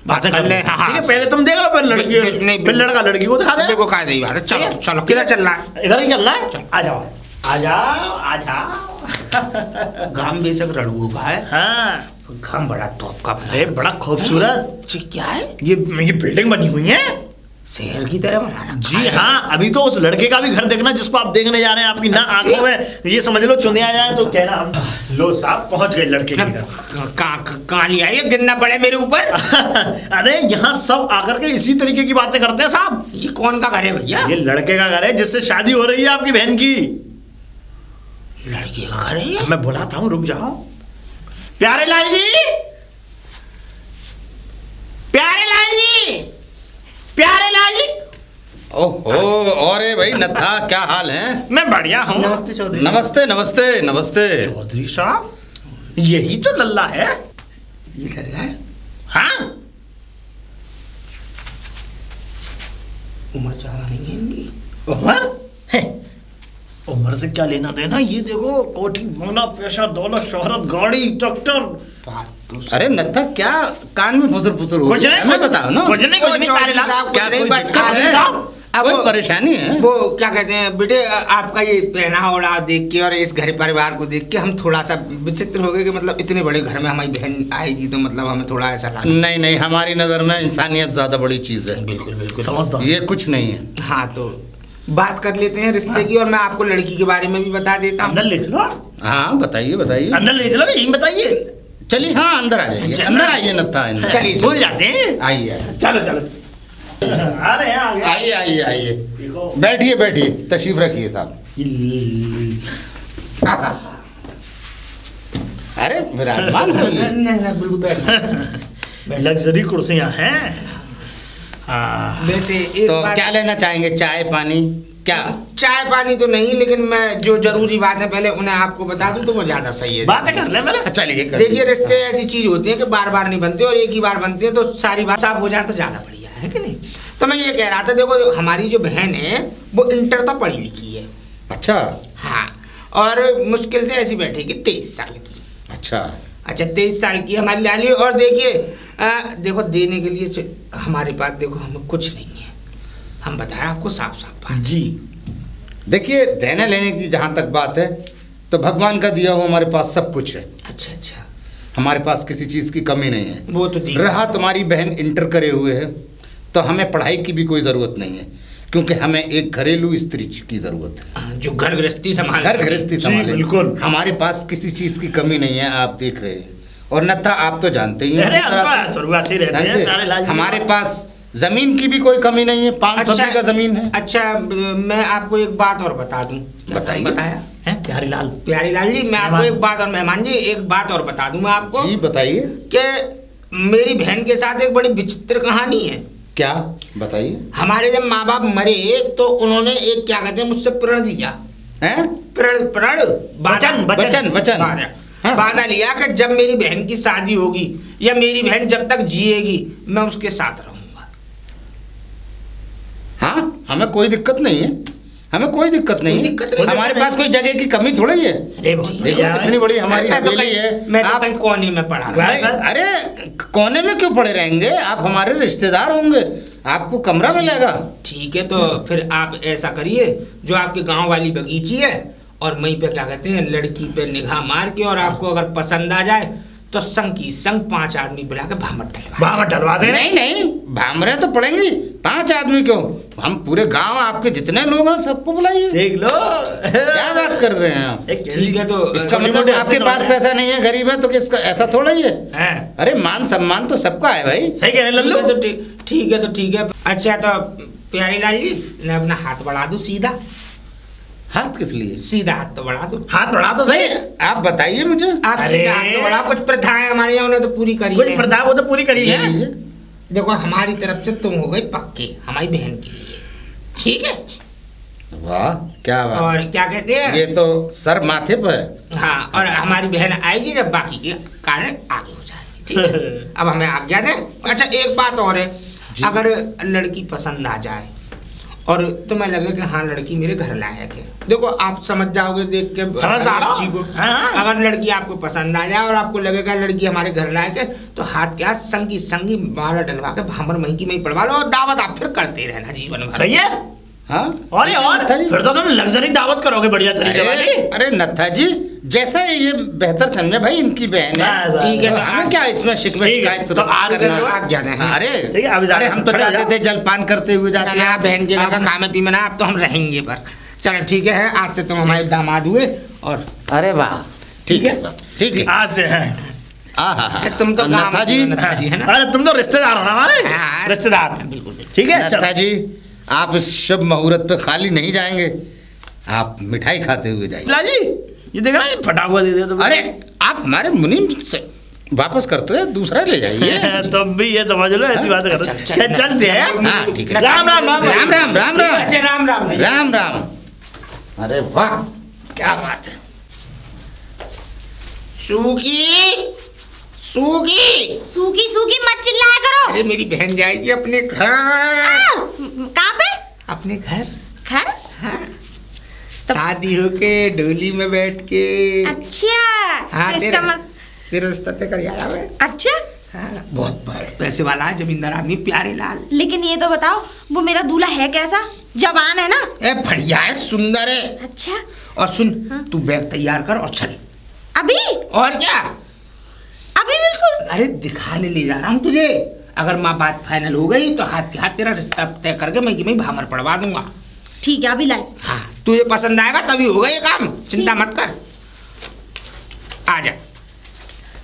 Speaker 3: बातें कर ले। हाँ, ठीक है, पहले तुम देख लो, फिर लड़की फिर लड़का लड़की को दिखा दे।
Speaker 1: देखो कहा नहीं बात है। चलो चलो, किधर चलना है?
Speaker 3: इधर ही चलना है। आ जाओ आ जाओ आ जाओ।
Speaker 1: गांव बेशक रड़ू का है।
Speaker 3: हाँ,
Speaker 1: गांव बड़ा टॉप का बना है,
Speaker 3: बड़ा खूबसूरत।
Speaker 1: क्या है
Speaker 3: ये बिल्डिंग बनी हुई है,
Speaker 1: शहर की तरह बना रखा
Speaker 3: जी। हाँ, अभी तो उस लड़के का भी घर देखना जिसको आप देखने जा रहे हैं। आपकी ना आंखों में ये समझ लो चुने आ जाए तो कहना हम लो साहब पहुंच गए लड़के के घर।
Speaker 1: कहाँ नहीं आई, गिरना पड़े मेरे ऊपर।
Speaker 3: अरे यहाँ सब आकर के इसी तरीके की बातें करते हैं साहब।
Speaker 1: ये कौन का घर है भैया?
Speaker 3: ये लड़के का घर है जिससे शादी हो रही है आपकी बहन की।
Speaker 1: लड़के का घर है?
Speaker 3: मैं बुलाता हूँ, रुक जाओ। प्यारे लाल जी, प्यारे लाल जी, प्यारे लाल जी।
Speaker 4: ओहो, और भाई नत्था, क्या हाल है?
Speaker 3: मैं बढ़िया हूँ।
Speaker 1: नमस्ते चौधरी।
Speaker 4: नमस्ते नमस्ते नमस्ते।
Speaker 3: चौधरी साहब, यही तो लल्ला है।
Speaker 1: ये लल्ला है?
Speaker 3: हाँ,
Speaker 1: उम्र ज्यादा नहीं है इनकी।
Speaker 3: उम्र से क्या लेना देना, ये देखो कोठी बंगला पैसा दौलत शोहरत गाड़ी ट्रैक्टर।
Speaker 4: अरे नत्था क्या कान में फुसर फुसर हो
Speaker 3: कुछ नहीं,
Speaker 4: बताओ ना।
Speaker 3: कुछ नहीं
Speaker 4: क्या कोई दिक्कत है? कोई परेशानी है?
Speaker 1: वो क्या कहते हैं बेटे, आपका ये पहना ओढ़ा देख के और इस घर परिवार को देख के हम थोड़ा सा विचित्र हो गए कि मतलब इतने बड़े घर में हमारी बहन आएगी तो मतलब हमें थोड़ा ऐसा लगा।
Speaker 4: नहीं, हमारी नजर में इंसानियत ज्यादा बड़ी चीज है।
Speaker 1: बिल्कुल
Speaker 3: समझदार,
Speaker 4: ये कुछ नहीं है।
Speaker 1: हाँ तो बात कर लेते हैं रिश्ते की, और मैं आपको लड़की के बारे में भी बता देता हूँ।
Speaker 3: अंदर ले चलो।
Speaker 4: हाँ बताइए
Speaker 3: अंदर ले चलो, यही बताइए।
Speaker 4: चलिए हाँ अंदर आ जाइए, अंदर आइए नत्था,
Speaker 1: चलिए
Speaker 3: भूल जाते हैं।
Speaker 4: आइए
Speaker 3: चलो आ रहे हैं।
Speaker 4: आइए बैठिए तशरीफ रखिए साहब। अरे विराजमान
Speaker 1: नहीं बिल्कुल बैठ।
Speaker 3: लग्जरी कुर्सियां हैं।
Speaker 1: वैसे
Speaker 4: तो क्या लेना चाहेंगे, चाय पानी? क्या
Speaker 1: चाय पानी तो नहीं, लेकिन मैं जो जरूरी बात है पहले उन्हें आपको बता दूं तो वो ज्यादा सही है।
Speaker 3: बातें कर ले पहले।
Speaker 4: चलिए
Speaker 1: देखिए रिश्ते ऐसी चीज होती है कि बार बार नहीं बनते, और एक ही बार बनते हैं तो सारी बात साफ हो जाए तो ज्यादा बढ़िया है कि नहीं। तो मैं ये कह रहा था, देखो हमारी जो बहन है वो इंटर तो पढ़ी लिखी है।
Speaker 4: अच्छा।
Speaker 1: हाँ, और मुश्किल से ऐसी बैठेगी 23 साल की।
Speaker 4: अच्छा
Speaker 1: 23 साल की हमारी लाली। और देखिए देखो देने के लिए हमारे पास देखो हमें कुछ नहीं है, हम बताएं आपको साफ साफ बात
Speaker 3: जी।
Speaker 4: देखिए देने लेने की जहाँ तक बात है तो भगवान का दिया हुआ हमारे पास सब कुछ है।
Speaker 1: अच्छा
Speaker 4: हमारे पास किसी चीज की कमी नहीं है।
Speaker 1: वो तो
Speaker 4: रहा तुम्हारी बहन इंटर करे हुए है तो हमें पढ़ाई की भी कोई जरूरत नहीं है, क्योंकि हमें एक घरेलू स्त्री की जरूरत है
Speaker 1: जो घर गृहस्थी संभाले।
Speaker 3: बिल्कुल
Speaker 4: हमारे पास किसी चीज की कमी नहीं है, आप देख रहे हैं। और नत्था आप तो जानते ही हैं हमारे पास जमीन की भी कोई कमी नहीं है, 500 बीघा जमीन है।
Speaker 1: अच्छा मैं आपको एक बात और बता दूं।
Speaker 4: बताइए।
Speaker 1: बताया
Speaker 3: है प्यारी लाल
Speaker 1: जी, मैं आपको एक बात, और मेहमान जी एक बात और बता दूं मैं आपको।
Speaker 4: जी बताइए।
Speaker 1: कि मेरी बहन के साथ एक बड़ी विचित्र कहानी है।
Speaker 4: क्या बताइए।
Speaker 1: हमारे जब माँ बाप मरे तो उन्होंने एक क्या कहते हैं मुझसे प्रण दिया है, वचन वादा लिया कि जब मेरी बहन की शादी होगी या मेरी बहन जब तक जिएगी मैं उसके साथ रहूंगा।
Speaker 4: हाँ हमें कोई दिक्कत नहीं है, हमारे पास कोई जगह की कमी थोड़ी है। देखो कितनी बड़ी हमारी हवेली है।
Speaker 1: मैं आप कोने में पड़ा
Speaker 4: अरे कोने में क्यों पड़े रहेंगे, आप हमारे रिश्तेदार होंगे, आपको कमरा मिलेगा।
Speaker 1: ठीक है तो फिर आप ऐसा करिए, जो आपके गांव वाली बगीची है और वहीं पे क्या कहते हैं लड़की पे निगाह मार के, और आपको अगर पसंद आ जाए तो संग 5 आदमी बुला के भामट
Speaker 3: डलवा दे।
Speaker 4: नहीं भामरे तो पड़ेंगी, 5 आदमी क्यों, हम पूरे गांव आपके जितने लोग हैं सबको बुलाइए।
Speaker 3: देख लो
Speaker 4: क्या बात कर रहे हैं आप।
Speaker 1: ठीक है तो
Speaker 4: इसका मतलब आपके पास पैसा नहीं है, गरीब है तो किसका, ऐसा थोड़ा ही है। अरे मान सम्मान तो सबका है भाई।
Speaker 3: सही कह रहे हैं।
Speaker 1: ठीक है तो ठीक है। अच्छा तो प्यारी लाल जी मैं अपना हाथ बढ़ा दूं सीधा।
Speaker 4: हाथ किस लिए?
Speaker 1: सीधा हाथ तो बढ़ा दो।
Speaker 3: हाथ बढ़ा तो सही,
Speaker 4: आप बताइए मुझे।
Speaker 1: आप सीधा हाथ तो बढ़ा। कुछ प्रथाएं हमारे यहाँ उन्हें तो पूरी करी है।
Speaker 3: कुछ प्रथा वो तो पूरी करी है।
Speaker 1: देखो हमारी तरफ से तुम हो गए पक्के हमारी बहन के लिए, ठीक है।
Speaker 4: वाह क्या बात।
Speaker 1: और क्या कहते हैं
Speaker 4: ये तो सर माथे पर।
Speaker 1: हाँ, और हमारी बहन आएगी जब बाकी के कार्य आगे हो जाएंगे, ठीक है। अब हमें आज्ञा दे। अच्छा एक बात और है, अगर लड़की पसंद आ जाए और तुम्हें लगे कि हाँ लड़की मेरे घर लायक है, देखो आप समझ जाओगे देख के लड़की को। अगर लड़की आपको पसंद आ जाए और आपको लगेगा लड़की हमारे घर लायक है तो हाथ के हाथ संगी माला डलवा के भामर मही की मही पड़वा लो, और दावत आप फिर करते रहना जीवन भर।
Speaker 3: सही है।
Speaker 4: हाँ
Speaker 3: और फिर तो तुम लग्जरी दावत करोगे बढ़िया तरीके वाली।
Speaker 4: अरे नत्था जी जैसा ये बेहतर समझे भाई, इनकी बहन है।
Speaker 1: ठीक है तो
Speaker 4: हमें क्या इसमें शिकायत। अरे हम तो चाहते थे जलपान करते हुए जाते हैं,
Speaker 1: बहन के घर का खाना पीना, अब तो हम रहेंगे पर। चलो ठीक है, आज से तुम हमारे दामाद हुए। और
Speaker 4: अरे वाह ठीक है सर, ठीक है
Speaker 3: आज से है।
Speaker 1: तुम तो
Speaker 4: नत्था जी,
Speaker 3: अरे तुम तो रिश्तेदार हो हमारे, रिश्तेदार।
Speaker 1: बिल्कुल
Speaker 3: ठीक है
Speaker 4: नत्था जी, आप इस शुभ मुहूर्त पे खाली नहीं जाएंगे, आप मिठाई खाते हुए जाइए।
Speaker 3: लाजी ये देखा फटा हुआ दे दिया तो।
Speaker 4: अरे आप हमारे मुनीम से वापस करते हैं, दूसरा ले जाइए।
Speaker 3: तुम भी ये समझ लो ऐसी बात कर। चलते हैं।
Speaker 4: हाँ ठीक है।
Speaker 3: राम राम राम
Speaker 4: राम राम राम राम
Speaker 1: राम राम
Speaker 4: राम राम। अरे वाह क्या बात है।
Speaker 1: सूगी
Speaker 2: मत चिल्लाया करो।
Speaker 1: अरे मेरी बहन जाएगी अपने घर।
Speaker 2: कहाँ पे?
Speaker 1: अपने घर।
Speaker 2: खैर
Speaker 1: शादी होके डोली में बैठ के।
Speaker 2: अच्छा
Speaker 1: हाँ,
Speaker 2: तो इसका
Speaker 1: तेरे रिश्ता तय कर आया है।
Speaker 2: अच्छा
Speaker 1: हाँ, बहुत पैसे वाला है, जमींदार आदमी, प्यारे लाल।
Speaker 2: लेकिन ये तो बताओ वो मेरा दूल्हा है कैसा? जवान है ना?
Speaker 1: बढ़िया है, सुंदर है।
Speaker 2: अच्छा
Speaker 1: और सुन, तू बैग तैयार कर और चल।
Speaker 2: अभी?
Speaker 1: और क्या,
Speaker 2: अभी बिल्कुल।
Speaker 1: अरे दिखाने ले जा रहा हूँ तुझे। अगर माँ बात फाइनल हो गई तो हाथ के हाथ तेरा रिश्ता तय करके मैं भामर पड़वा दूंगा।
Speaker 2: ठीक है, अभी लाई।
Speaker 1: हाँ, तुझे पसंद आएगा तभी होगा ये काम, चिंता मत कर। आ जा।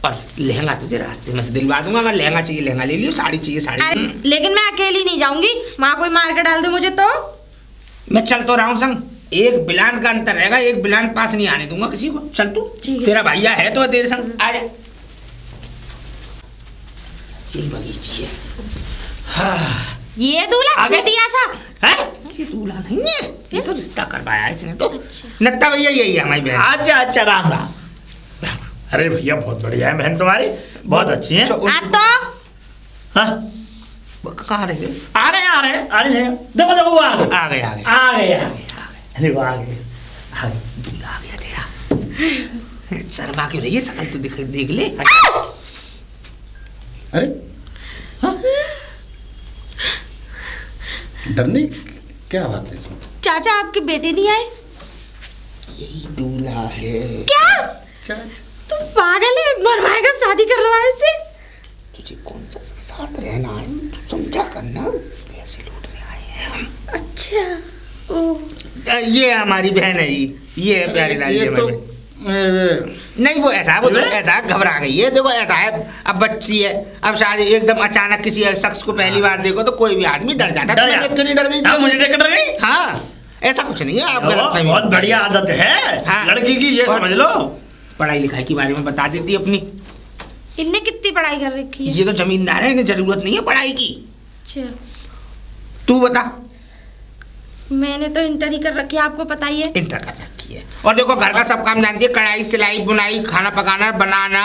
Speaker 1: और लहंगा तुझे रास्ते में से दिलवा दूंगा। अगर लहंगा चाहिए लहंगा ले लियो, साड़ी चाहिए साड़ी।
Speaker 2: लेकिन मैं अकेली नहीं जाऊंगी, माँ कोई मार के डाल दे मुझे तो। मैं
Speaker 1: चल तो रहा हूँ संग, एक बिलान का अंतर रहेगा, एक बिलान पास नहीं आने दूंगा किसी को। चल तू, तेरा भैया है तो तेरे संग आ जा। यही बगीची है। हाँ।
Speaker 2: ये दूल्हा चुटिया सा
Speaker 1: है? ये दूल्हा नहीं है, ये तो रिश्ता करवाया इसने तो। नत्ता भैया यही है हमारी बहन।
Speaker 3: अच्छा अच्छा, राम राम। अरे भैया बहुत बढ़िया है बहन तुम्हारी, बहुत अच्छी है।
Speaker 2: तो
Speaker 1: कहाँ रहे?
Speaker 3: आ रहे हैं। देखो देखो वो
Speaker 1: आ गए।
Speaker 3: अरे वो आ गए।
Speaker 1: दूल्हा आ गया तेरा। शर्मा क्यों रही है, शकल तो देख ले।
Speaker 4: अरे डरने क्या बात है इसमें?
Speaker 2: चाचा आपके बेटे नहीं आए?
Speaker 1: यही दूल्हा है।
Speaker 2: क्या?
Speaker 4: चाचा
Speaker 2: तुम पागल है, मरवाएगा शादी करवा इससे।
Speaker 1: तुझे कौन सा साथ रहना है, तू समझा करना, पैसे लूटने आए हैं हम।
Speaker 2: अच्छा ओह,
Speaker 1: ये हमारी बहन है, ये है प्यारी लाल। ये तो नहीं, वो ऐसा है, वो तो ऐसा है, घबरा गई है। देखो ऐसा है, अब बच्ची है, अब शादी एकदम अचानक किसी शख्स को पहली बार देखो तो कोई भी आदमी डर जाता है। तुम्हें देख के नहीं डर गई?
Speaker 3: हाँ, मुझे देख के डर गई।
Speaker 1: हाँ, ऐसा कुछ नहीं है, आप गलत
Speaker 3: बहुत बढ़िया आदत है। हाँ, लड़की की, ये समझ लो।
Speaker 1: पढ़ाई लिखाई के बारे में बता देती अपनी।
Speaker 2: इनने कितनी पढ़ाई कर रखी है?
Speaker 1: ये तो जमींदार है, इन्हें जरूरत नहीं है पढ़ाई की।
Speaker 2: अच्छा
Speaker 1: तू बता।
Speaker 2: मैंने तो इंटर ही कर रखी है, आपको पता ही है।
Speaker 1: इंटर कर रखी है, और देखो घर का सब काम जानती है, कढ़ाई सिलाई बुनाई, खाना पकाना बनाना,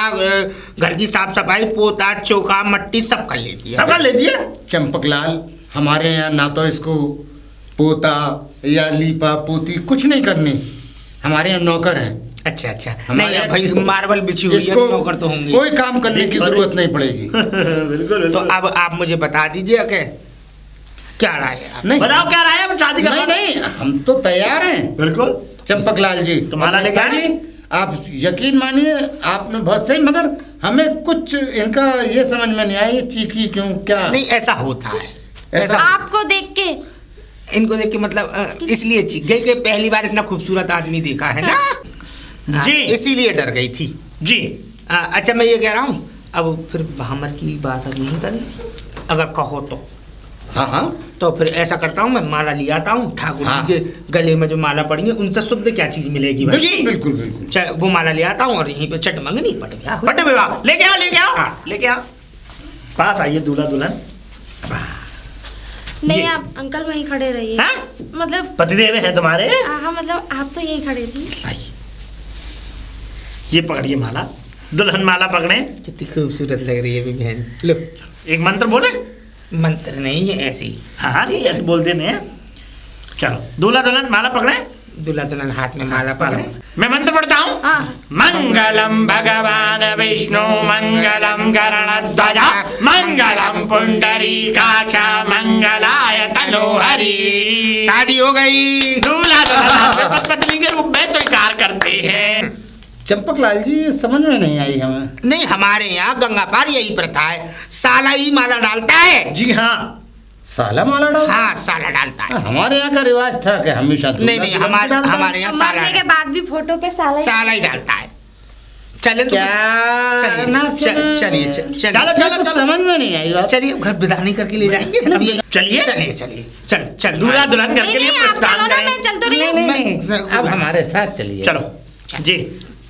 Speaker 1: घर की साफ सफाई, पोता चौका मट्टी सब कर लेती है।
Speaker 3: सब कर लेती है।
Speaker 4: चंपकलाल, हमारे यहाँ ना तो इसको पोता या लीपा पोती कुछ नहीं करनी, हमारे यहाँ नौकर हैं।
Speaker 1: अच्छा अच्छा, नहीं भाई, मार्बल बिछी हुई है, नौकर तो होंगे,
Speaker 4: कोई काम करने की जरूरत नहीं पड़ेगी।
Speaker 3: बिल्कुल।
Speaker 1: तो अब आप मुझे बता दीजिए कि क्या राय है आप?
Speaker 4: नहीं
Speaker 3: बताओ क्या राय है शादी का?
Speaker 4: नहीं, हम तो तैयार हैं।
Speaker 3: बिल्कुल
Speaker 4: चंपकलाल जी,
Speaker 3: तुम्हारा लेकर
Speaker 4: आप यकीन मानिए, आपने बहुत सही, मगर हमें कुछ इनका ये समझ में नहीं आया, ये चीखी क्यों, क्या?
Speaker 1: नहीं, ऐसा होता है,
Speaker 4: ऐसा
Speaker 2: आपको देख के,
Speaker 1: इनको देख के मतलब इसलिए चीख गई कि पहली बार इतना खूबसूरत आदमी देखा है ना।
Speaker 3: जी,
Speaker 1: इसीलिए डर गई थी
Speaker 3: जी।
Speaker 1: अच्छा, मैं ये कह रहा हूँ, अब फिर भामर की बात अब नहीं कर, अगर कहो तो।
Speaker 4: हाँ,
Speaker 1: तो फिर ऐसा करता हूँ, मैं माला ले आता हूँ, ठाकुर जी के गले में जो माला पड़ी है उनसे शुद्ध क्या चीज मिलेगी?
Speaker 4: बिल्कुल।
Speaker 1: वो माला ले आता हूँ और यहीं पे चट मंगनी पट गया।
Speaker 3: पट विवाह लेके आओ। पास आइए दूल्हा दुल्हन।
Speaker 2: नहीं आप अंकल वहीं खड़े रहिए। मतलब
Speaker 3: पतिदेव है तुम्हारे?
Speaker 2: हाँ, मतलब आप तो यहीं खड़े रहिए।
Speaker 3: ये पकड़िए माला, दुल्हन माला पकड़े।
Speaker 1: कितनी खूबसूरत लग रही है बहन। लो,
Speaker 3: एक मंत्र बोले।
Speaker 1: मंत्र नहीं है, ऐसी।
Speaker 3: हाँ, ऐसे बोलते नहीं। चलो, दूल्हा दुल्हन माला पकड़े।
Speaker 1: दूल्हा दुल्हन हाथ में माला पकड़े।
Speaker 3: मैं मंत्र पढ़ता हूँ। मंगलम भगवान विष्णु मंगलम गरुड़ध्वज मंगलम पुंडरीकाक्ष मंगलाय तनोहरि।
Speaker 1: शादी हो गई।
Speaker 3: दूल्हा दुल्हन पत्नी के रूप में स्वीकार करते हैं।
Speaker 4: चंपकलाल जी, ये समझ में नहीं आई हमें।
Speaker 1: नहीं, हमारे यहाँ गंगा पार यही प्रथा है, साला ही माला डालता है।
Speaker 3: जी हाँ,
Speaker 4: साला माला डालता?
Speaker 1: हाँ, साला डालता है।
Speaker 4: हमारे यहाँ का रिवाज था कि हमेशा
Speaker 1: नहीं, हमारे यहाँ साला
Speaker 2: के बाद भी फोटो पे साला
Speaker 1: ही डालता है। चले
Speaker 4: क्या?
Speaker 1: चलिए,
Speaker 4: चलो, समझ में नहीं आई बात।
Speaker 1: चलिए, घर विदा नहीं करके ले जाएंगे।
Speaker 3: चलिए, चल दूल्हा दुल्हन करके लिए
Speaker 2: प्रस्थान करें।
Speaker 4: नहीं, अब हमारे साथ चलिए।
Speaker 3: चलो जी,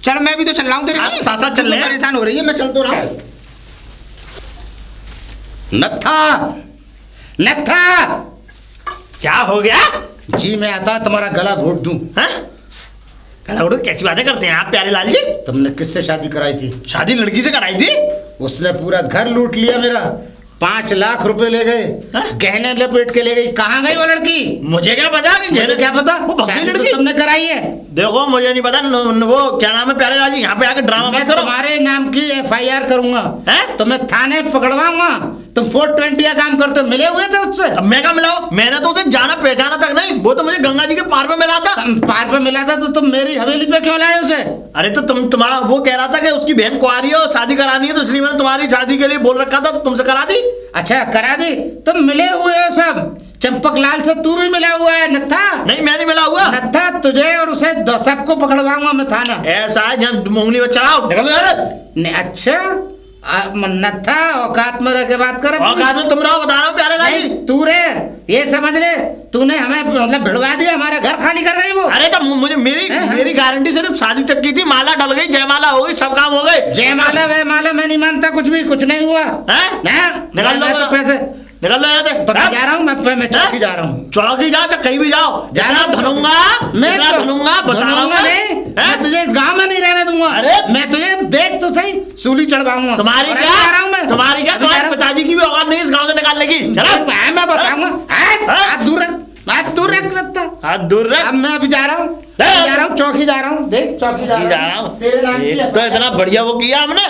Speaker 1: चलो, मैं भी तो चल रहा हूँ तेरे
Speaker 3: साथ चल रहे हैं।
Speaker 1: परेशान हो रही है, मैं चल तो रहा हूँ।
Speaker 4: नत्था,
Speaker 3: क्या हो गया?
Speaker 4: जी मैं आता तुम्हारा गला घोट दूं।
Speaker 3: गला घोट? कैसी बातें करते हैं आप प्यारे लाल जी?
Speaker 4: तुमने किससे शादी कराई थी?
Speaker 3: शादी लड़की से कराई थी।
Speaker 4: उसने पूरा घर लूट लिया मेरा, 5 लाख रुपए ले गए, गहने लपेट के ले गई। कहाँ गई वो लड़की?
Speaker 3: मुझे क्या पता,
Speaker 4: मुझे क्या पता,
Speaker 3: वो भक्ति लड़की
Speaker 4: तो तुमने कराई है।
Speaker 3: देखो मुझे नहीं पता, वो क्या नाम है प्यारे लाल जी, यहाँ पे आके ड्रामा मत करो।
Speaker 4: तुम्हारे नाम की FIR करूंगा, तुम्हें थाने पकड़वाऊंगा। तुम 420 का काम करते हो, मिले हुए थे उससे?
Speaker 3: अब मैं क्या मिला? मैंने तो उसे जाना पहचाना तक नहीं, वो तो मुझे गंगा जी के पार पे मिला था।
Speaker 4: पार पे मिला था तो तुम मेरी हवेली पे क्यों लाए उसे?
Speaker 3: अरे तो तुम्हारा वो कह रहा था कि उसकी बहन कुंवारी है और शादी करानी है, तो इसलिए मैंने तुम्हारी शादी के लिए बोल रखा था, तो तुमसे करा दी।
Speaker 4: अच्छा करा दी। तुम मिले हुए हो सब, चंपक लाल से तू भी मिला हुआ है नत्था?
Speaker 3: नहीं मैं नहीं मिला हुआ।
Speaker 4: नत्था तुझे और उसे सबको पकड़वाऊंगा मैं थाना।
Speaker 3: ऐसा है जहाँ उंगली में चढ़ाओ निकल।
Speaker 4: अच्छा नत्था औकात में रह के बात कर।
Speaker 3: औकात में तुम रहो, बता रहा हूँ प्यारे लाल जी।
Speaker 4: तू रे ये समझ ले, तूने हमें मतलब भिड़वा दिया, हमारा घर खाली कर गई वो।
Speaker 3: अरे तो मुझे मेरी गारंटी सिर्फ शादी तक की थी, माला डल गई, जयमाला हो गई, सब काम हो गए।
Speaker 4: जयमाला वे माला मैं नहीं मानता, कुछ भी कुछ नहीं हुआ।
Speaker 3: निकाल लो
Speaker 4: तो पैसे
Speaker 3: निकल लो यहाँ से।
Speaker 4: तो मैं जा रहा हूँ, मैं चौकी जा रहा हूँ।
Speaker 3: चौकी जाओ तो कहीं भी जाओ, जाना धनूंगा
Speaker 4: मैं
Speaker 3: धनूंगा, बताऊंगा
Speaker 4: नहीं, मैं तुझे इस गांव में नहीं रहने दूंगा।
Speaker 3: अरे
Speaker 4: मैं तुझे देख तो सही सूली चढ़वाऊंगा।
Speaker 3: तुम्हारी क्या, तुम्हारी क्या, तुम्हारे पिताजी की भी औकात नहीं इस गांव से निकालने की।
Speaker 4: मैं बताऊंगा, हाथ दूर रख, हाथ दूर रख लगता,
Speaker 3: हाथ दूर रख।
Speaker 4: अब मैं अभी जा रहा हूँ, चौकी जा रहा हूँ, देख चौकी जा रहा हूँ तेरे नाम की।
Speaker 3: तो इतना बढ़िया वो किया हमने।